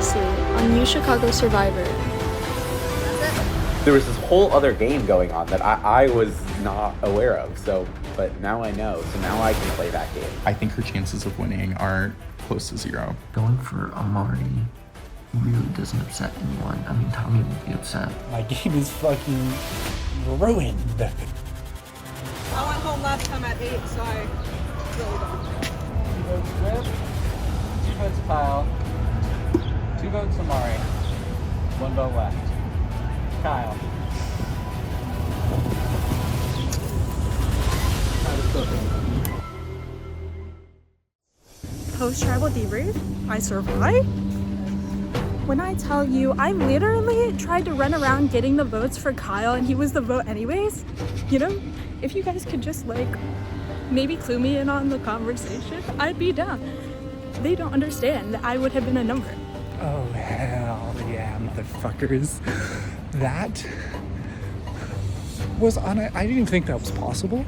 previously on UChicago Survivor. There was this whole other game going on that I was not aware of, but now I know, so now I can play that game. I think her chances of winning are close to zero. Going for Amari really doesn't upset anyone. I mean, Tommy would be upset. My game is fucking ruined. I went home last time at 8, so I really don't. 2 votes Griff, 2 votes Kyle, 2 votes Amari, 1 vote left. Kyle. Post-tribal debrief? I survived? When I tell you, I literally tried to run around getting the votes for Kyle and he was the vote anyways. You know, if you guys could just maybe clue me in on the conversation, I'd be down. They don't understand that I would have been a number. Oh, hell yeah, motherfuckers. That was I didn't even think that was possible,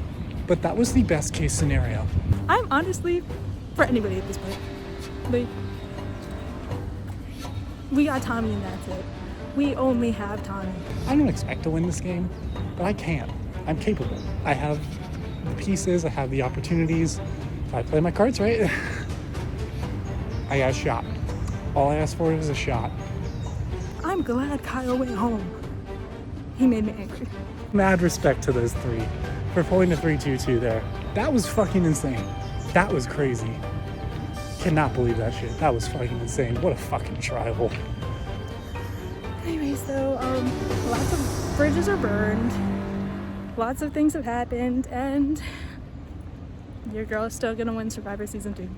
but that was the best case scenario. I'm honestly, for anybody at this point, we got Tommy and that's it. We only have Tommy. I don't expect to win this game, but I can. I'm capable. I have the pieces, I have the opportunities. If I play my cards right, I got a shot. All I asked for was a shot. I'm glad Kyle went home. He made me angry. Mad respect to those three for pulling a 3-2-2 there. That was fucking insane. That was crazy. Cannot believe that shit. That was fucking insane. What a fucking tribal. Anyways, though, lots of bridges are burned. Lots of things have happened, and your girl is still gonna win Survivor Season 2.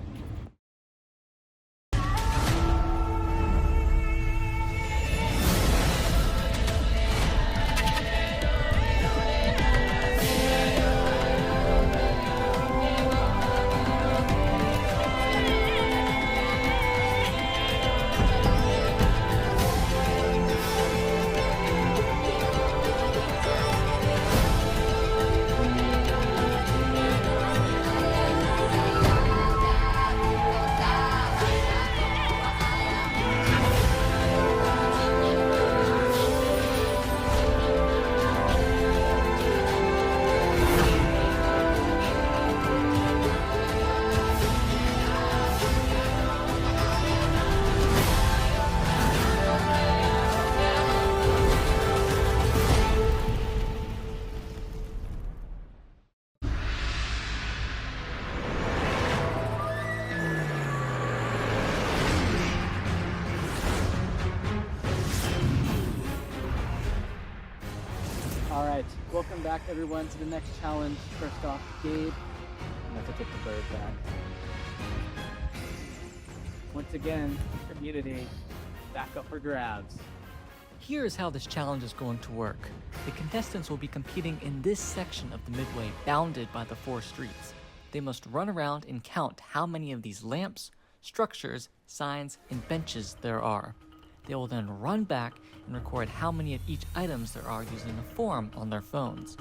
Alright, welcome back everyone to the next challenge. First off, Gabe, I'm going to take the bird back. Once again, community, back up for grabs. Here's how this challenge is going to work. The contestants will be competing in this section of the midway bounded by the 4 streets. They must run around and count how many of these lamps, structures, signs, and benches there are. They will then run back and record how many of each items there are using a form on their phones.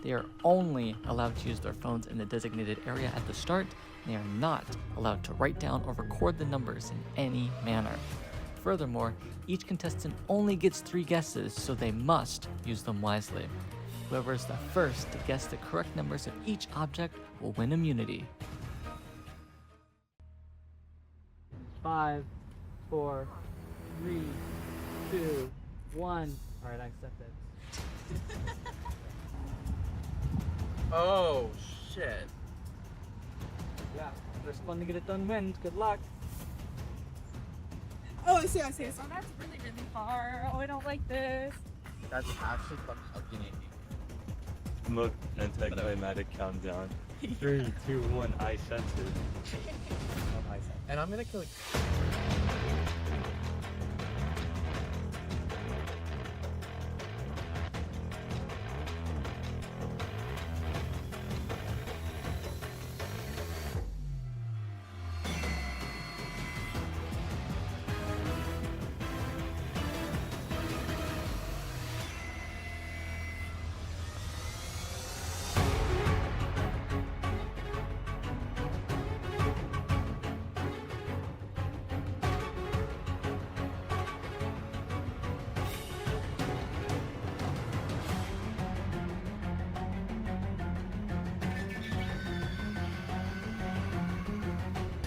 They are only allowed to use their phones in the designated area at the start, and they are not allowed to write down or record the numbers in any manner. Furthermore, each contestant only gets 3 guesses, so they must use them wisely. Whoever is the first to guess the correct numbers of each object will win immunity. 5, 4, 3, 2, 1. Alright, I accept it. Oh, shit. Yeah, first one to get it done wins. Good luck. Oh, I see. Oh, that's really, really far. Oh, I don't like this. That's actually fucking alienating. Smoke anticlimactic countdown. 3, 2, 1, I sense it. And I'm gonna kill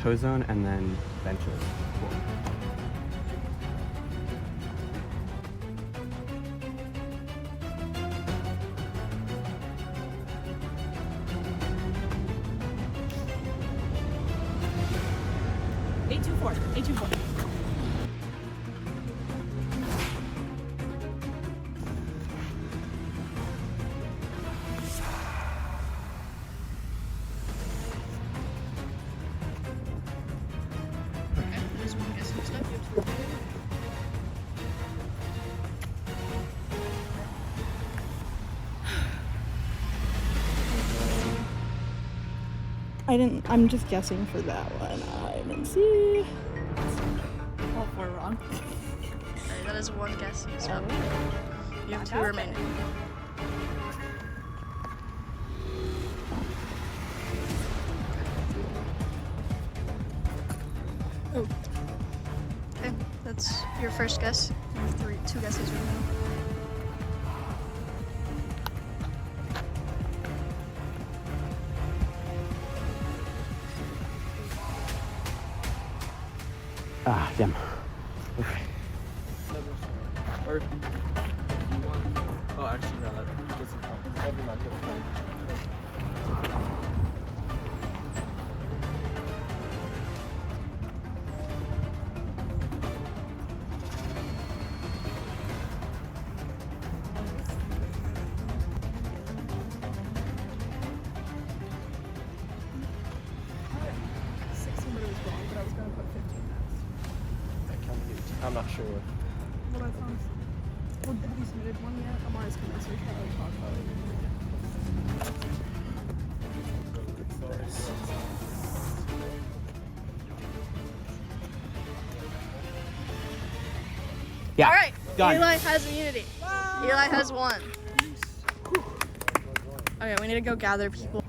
toe zone and then benches. Cool. I'm just guessing for that one. I didn't see. All 4 wrong. Alright, that is 1 guess used up. You have 2 remaining. Oh. Okay, that's your first guess. You have 2 guesses remaining. Ah, damn. Okay. Or if you want. Oh, actually, no, that doesn't count. Never mind. I'm not sure. Well, that sounds. Well, have you submitted one yet? I'm always going to search how to talk about it. Yeah. All right. Done. Eli has immunity. Wow. Eli has 1. Okay, we need to go gather people.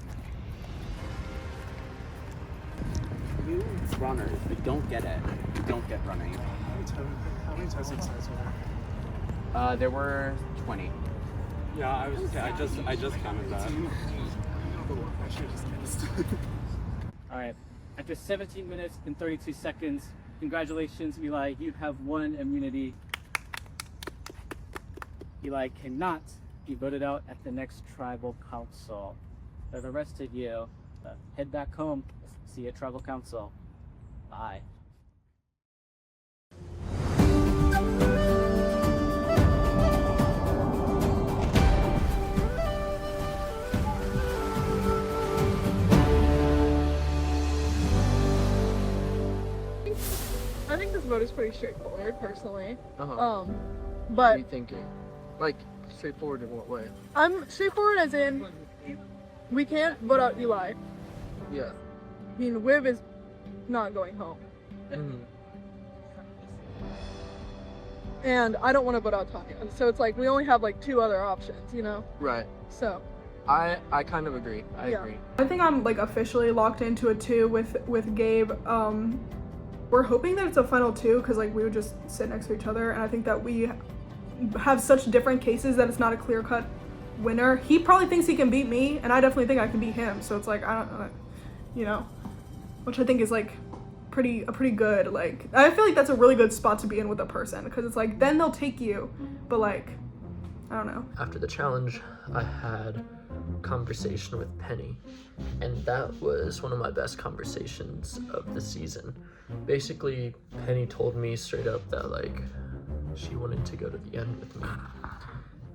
You runners, but don't get it. Don't get running. How many testing sites were there? There were 20. Yeah, I just counted that. I should have just guessed. Alright, after 17 minutes and 32 seconds, congratulations, Eli, you have 1 immunity. Eli cannot be voted out at the next tribal council. For the rest of you, head back home. See you at tribal council. Bye. I think this vote is pretty straightforward, personally. What But are you thinking? Like, straightforward in what way? I'm straightforward as in we can't vote out Eli. Yeah. I mean, Viv is not going home. Mm-hmm. And I don't want to vote out Tanya. So it's like we only have like 2 other options, you know? Right. So I kind of agree. I agree. I think I'm like officially locked into a 2 with Gabe. We're hoping that it's a final 2 because like we would just sit next to each other, and I think that we have such different cases that it's not a clear-cut winner. He probably thinks he can beat me, and I definitely think I can beat him. So it's like I don't know, you know, which I think is like pretty good. Like I feel like that's a really good spot to be in with a person because it's like then they'll take you, but like I don't know. After the challenge, I had a conversation with Penny, and that was one of my best conversations of the season. Basically, Penny told me straight up that like she wanted to go to the end with me,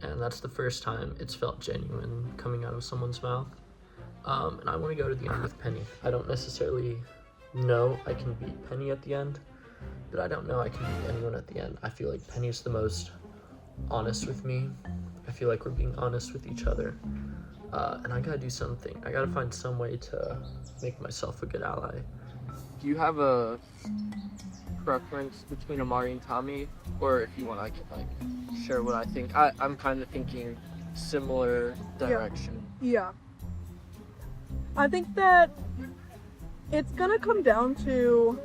and that's the first time it's felt genuine coming out of someone's mouth. And I want to go to the end with Penny. I don't necessarily know I can beat Penny at the end, but I don't know I can beat anyone at the end. I feel like Penny's the most honest with me. I feel like we're being honest with each other, and I gotta do something. I gotta find some way to make myself a good ally. Do you have a preference between Amari and Tommy? Or if you want, I can like share what I think. I'm kind of thinking similar direction. Yeah. I think that it's gonna come down to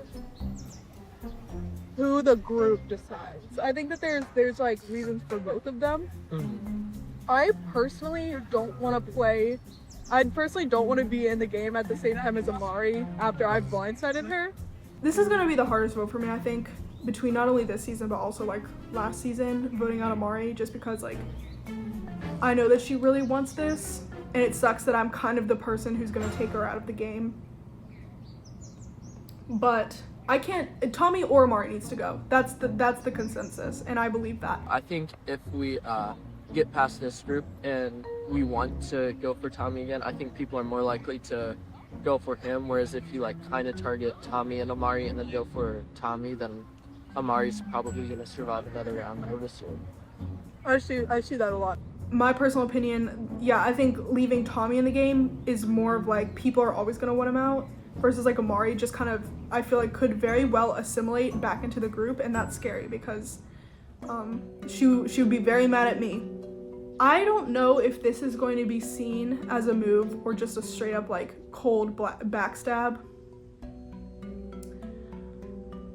who the group decides. I think that there's like reasons for both of them. Mm-hmm. I personally don't want to play I personally don't want to be in the game at the same time as Amari after I've blindsided her. This is going to be the hardest vote for me, I think, between not only this season but also like last season, voting out Amari, just because like I know that she really wants this, and it sucks that I'm kind of the person who's going to take her out of the game. But I can't. Tommy or Amari needs to go. That's the consensus, and I believe that. I think if we get past this group and we want to go for Tommy again, I think people are more likely to go for him. Whereas if you like kind of target Tommy and Amari and then go for Tommy, then Amari's probably gonna survive another round, I would assume. I see that a lot. My personal opinion, yeah, I think leaving Tommy in the game is more of like people are always gonna want him out. Versus like Amari just kind of, I feel like could very well assimilate back into the group, and that's scary because she would be very mad at me. I don't know if this is going to be seen as a move or just a straight up like cold backstab,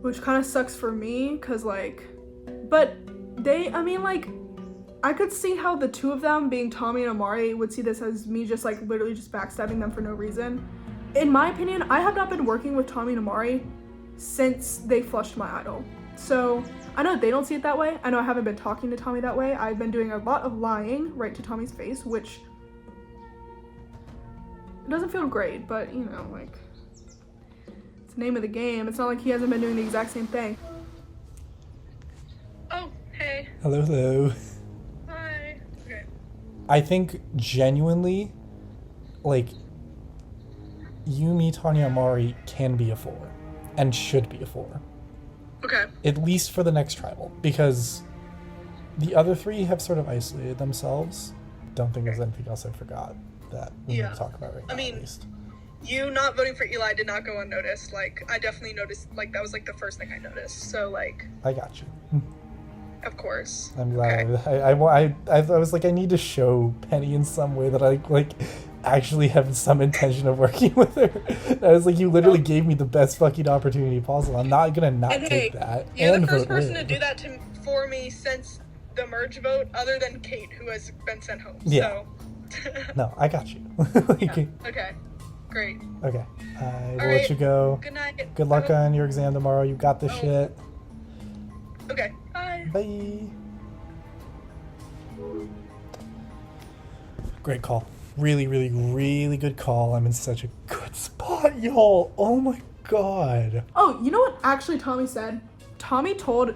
which kind of sucks for me because like, but I mean like, I could see how the two of them being Tommy and Amari would see this as me just like literally just backstabbing them for no reason. In my opinion, I have not been working with Tommy and Amari since they flushed my idol. So I know they don't see it that way. I know I haven't been talking to Tommy that way. I've been doing a lot of lying right to Tommy's face, which doesn't feel great, but you know, like, it's the name of the game. It's not like he hasn't been doing the exact same thing. Oh, hey. Hello, hello. Hi. Okay. I think genuinely, like, Yumi, Tanya, Amari can be a 4 and should be a 4. Okay. At least for the next tribal, because the other 3 have sort of isolated themselves. Don't think there's anything else I forgot that we need to talk about right now. I mean, at least. You not voting for Eli did not go unnoticed. Like, I definitely noticed, like, that was like the first thing I noticed. So like, I got you. of course. I'm glad. Okay. I was like, I need to show Penny in some way that I like actually have some intention of working with her. I was like, you literally gave me the best fucking opportunity possible. I'm not gonna not take that. You're and the first vote person Liv. to do that for me since the merge vote, other than Kate, who has been sent home. Yeah. So. No, I got you. Like, yeah. Okay. Great. Okay. I will right. let you go. Good night. Good luck on your exam tomorrow. You got this shit. Okay. Bye. Bye. Great call. Really, really, really good call. I'm in such a good spot, y'all. Oh my god. Oh, you know what actually Tommy said? Tommy told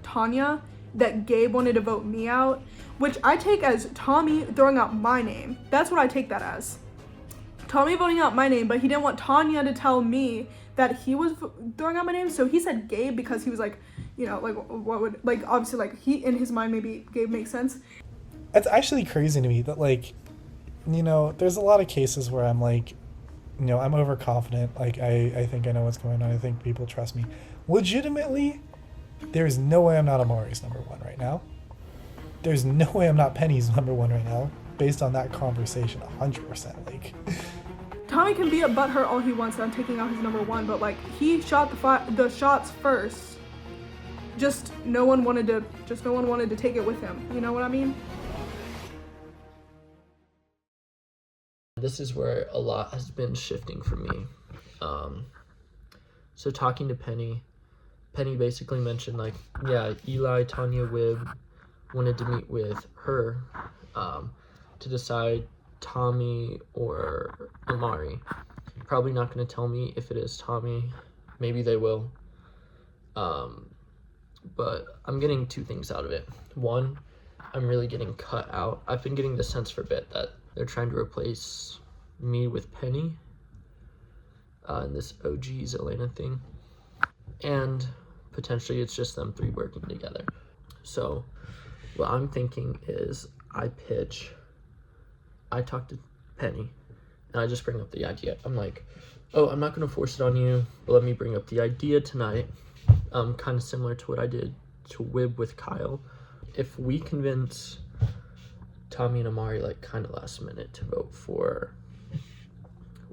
Tanya that Gabe wanted to vote me out, which I take as Tommy throwing out my name. That's what I take that as. Tommy voting out my name, but he didn't want Tanya to tell me that he was throwing out my name, so he said Gabe because he was like, you know, like, what would, like, obviously, like, he, in his mind, maybe Gabe makes sense. It's actually crazy to me that, like, you know, there's a lot of cases where I'm like, you know, I'm overconfident. Like, I think I know what's going on. I think people trust me. Legitimately, there's no way I'm not Amari's number 1 right now. There's no way I'm not Penny's number 1 right now, based on that conversation, 100%. Like, Tommy can be a butthurt all he wants that I'm taking out his number 1, but, like, he shot the shots first. Just no one wanted to take it with him. You know what I mean? This is where a lot has been shifting for me. So talking to Penny basically mentioned, like, yeah, Eli, Tanya, Wib wanted to meet with her to decide Tommy or Amari. Probably not going to tell me if it is Tommy. Maybe they will. But I'm getting 2 things out of it. 1, I'm really getting cut out. I've been getting the sense for a bit that they're trying to replace me with Penny in this OG Zelena thing. And potentially it's just them 3 working together. So what I'm thinking is I talk to Penny and I just bring up the idea. I'm like, oh, I'm not going to force it on you, but let me bring up the idea tonight. Kind of similar to what I did to Wib with Kyle. If we convince Tommy and Amari, like, kind of last minute to vote for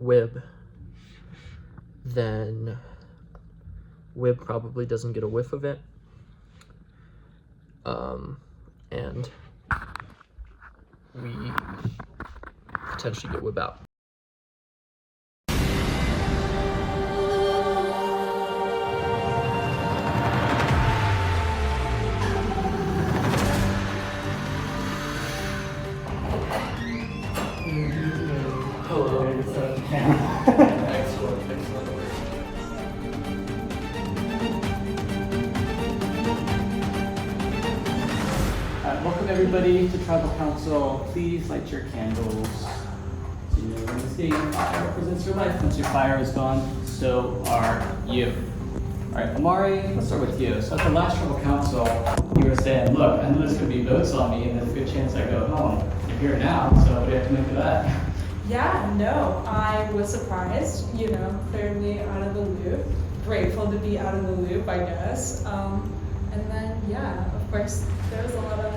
Wib, then Wib probably doesn't get a whiff of it. And we potentially get whipped out. Welcome everybody to Tribal Council. Please light your candles. So you know when this game fire represents your life. Once your fire is gone, so are you. Alright, Amari, let's start with you. So at the last Tribal Council, you were saying, look, I know there's going to be votes on me and there's a good chance I go home. You're here now, so what do you have to make of that? Yeah, no, I was surprised, you know, clearly out of the loop. Grateful to be out of the loop, I guess. And then, yeah, of course, there was a lot of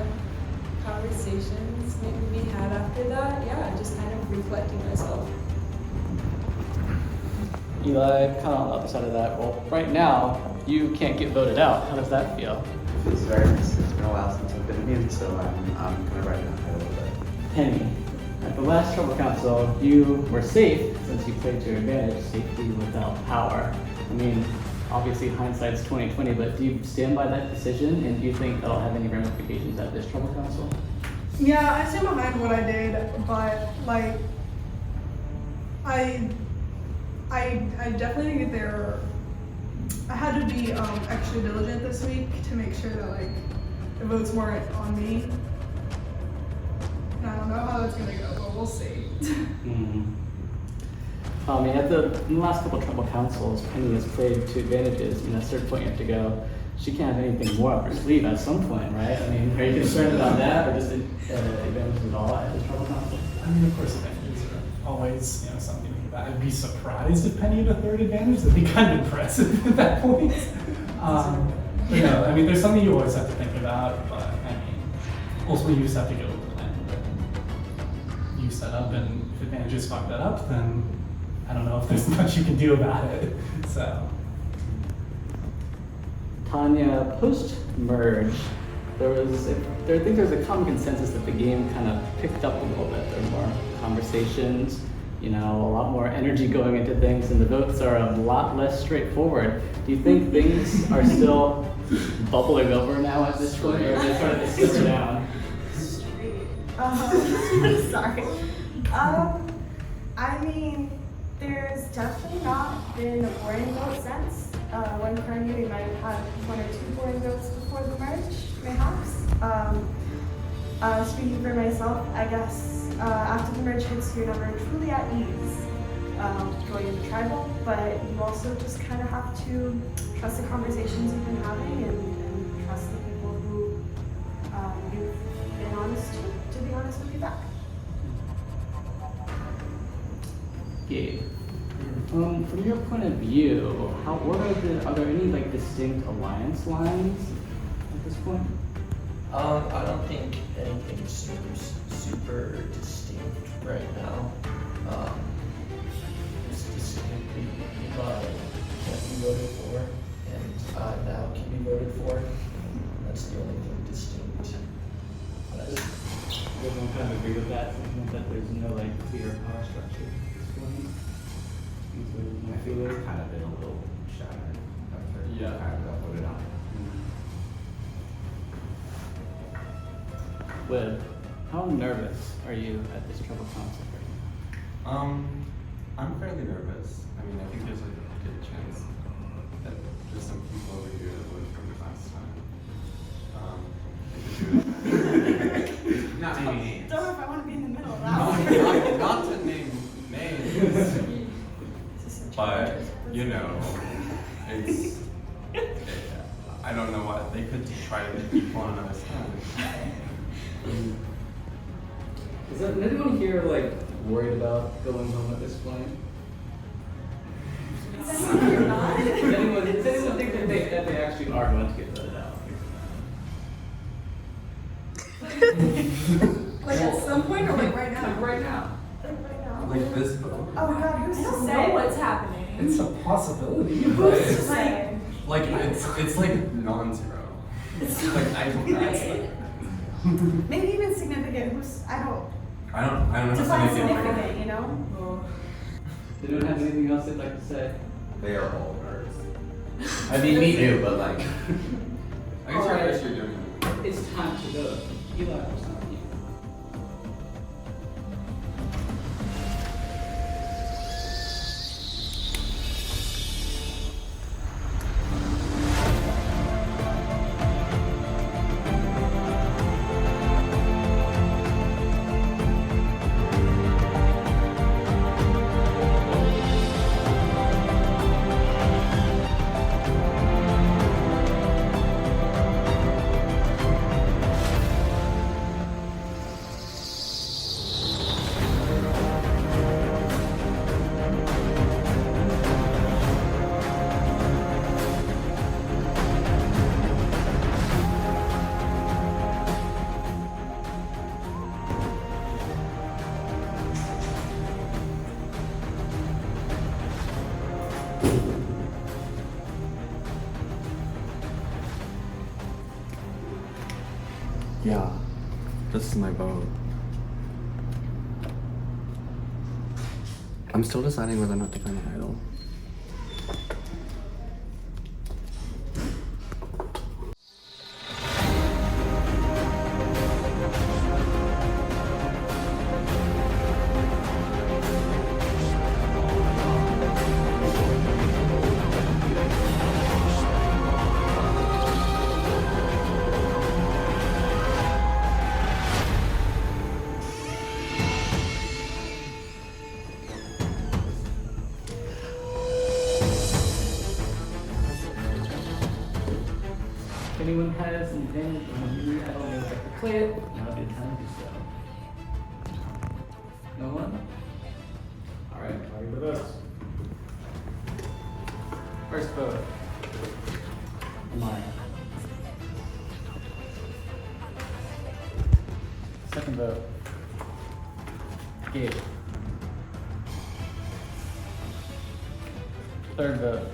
conversations maybe we had after that. Yeah, just kind of reflecting myself. Eli, kind of on the other side of that. Well, right now, you can't get voted out. How does that feel? It feels very nice. It's been a while since I've been immune, so I'm kind of riding on it a little bit. Penny, at the last Tribal Council, you were safe since you played to your advantage, safety without power. I mean, obviously hindsight's 20/20, but do you stand by that decision, and do you think that'll have any ramifications at this Tribal Council? Yeah, I stand behind what I did, but like, I definitely think that I had to be extra diligent this week to make sure that like the votes weren't on me. And I don't know how that's gonna go, but we'll see. I mean, in the last couple of Tribal Councils, Penny has played to advantages. I mean, at a certain point you have to go, she can't have anything more up her sleeve at some point, right? I mean, are you concerned about that, or just advantages at all at this Tribal Council? I mean, of course, advantages are always, you know, something to think about. I'd be surprised if Penny had a third advantage. That'd be kind of impressive at that point. But no, I mean, there's something you always have to think about, but I mean, ultimately you just have to go with the plan that you set up, and if advantages fuck that up, then I don't know if there's much you can do about it. So. Tanya, post-merge, I think there's a common consensus that the game kind of picked up a little bit. There were more conversations, you know, a lot more energy going into things, and the votes are a lot less straightforward. Do you think things are still bubbling over now at this point, or are they starting to simmer down? Sorry. I mean, there's definitely not been a boring vote since. When currently we might have had 1 or 2 boring votes before the merge, perhaps. Speaking for myself, I guess after the merge hits, you're never truly at ease going into tribal, but you also just kind of have to trust the conversations you've been having and trust the people who you've been honest to be honest with you back. Gabe, from your point of view, are there any like distinct alliance lines at this point? I don't think anything seems super distinct right now. It's distinctly can't be voted for, and I now can be voted for. That's the only thing distinct. Everyone kind of agree with that, that there's no like clear power structure at this point? I feel it's kind of been a little shattered after kind of got voted on. Webb, how nervous are you at this Tribal Council right now? I'm fairly nervous. I mean, I think there's like a good chance that there's some people over here that voted for me last time. Not naming names. Don't know if I want to be in the middle of that. Not to name names. But, you know, it's, I don't know what, they could try to keep on another side. Is anyone here like worried about going home at this point? Does anyone think that they actually are going to get voted out? Like at some point or like right now? Right now. Like this vote. Oh god, who's to don't say know what's happening. It's a possibility. Who's to say? Like it's like non-zero. Like Maybe even significant. I don't I don't know To how find to make it significant, you know? They don't have anything else they'd like to say. They are all nerds. I mean, me too, but like. I guess you're doing it. It's time to go. Eli was not you. Yeah, this is my vote. I'm still deciding whether or not to find an idol. If anyone has an advantage on you, I don't know if I can play it. Now's a good time to do so. No one? Alright, party the votes. First vote. Amaya. Second vote. Gabe. Third vote.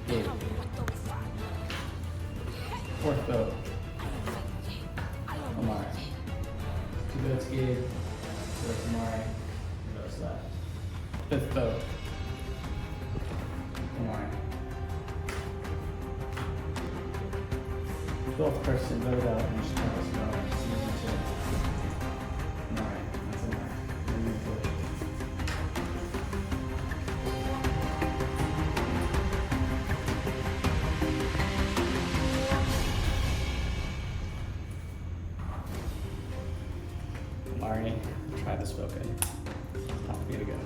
Gabe. Fourth vote. Amari. 2 votes Gabe. 2 votes Amari. 2 votes left. Fifth vote. Amari. 12th person voted out in Chicago's vote. Season 2. Amari. That's Amari. And you vote. Amari, try this vote, okay? Time for you to go.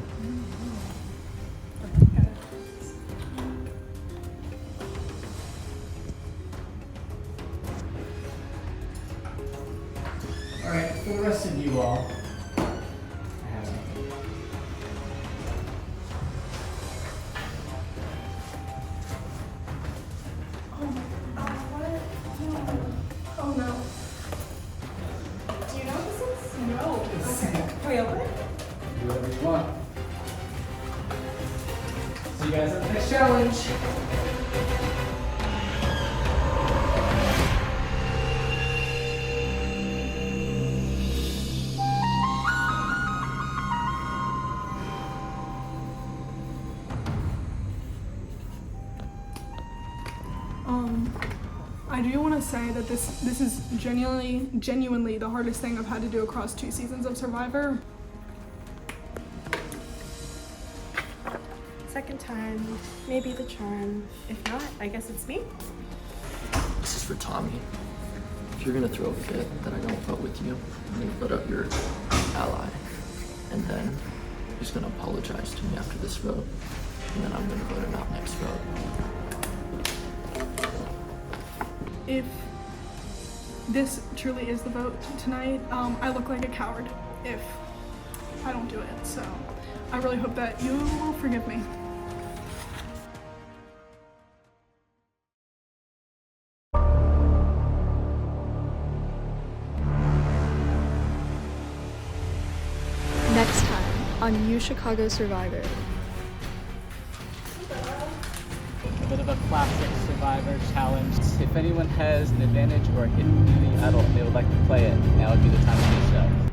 Alright, for the rest of you all, I have something. Oh no. Do you know what this is? No. Can we open it? Do whatever you want. See you guys at the next challenge. I do want to say that this is genuinely the hardest thing I've had to do across 2 seasons of Survivor. Second time, maybe the charm. If not, I guess it's me. This is for Tommy. If you're gonna throw a fit that I don't vote with you, I'm gonna vote out your ally. And then he's gonna apologize to me after this vote. And then I'm gonna vote him out next vote. If this truly is the vote tonight, I look like a coward if I don't do it. So I really hope that you will forgive me. Next time on UChicago Survivor. a bit of a classic survivor challenge. If anyone has an advantage or a hidden community idol and they would like to play it, now would be the time to do so.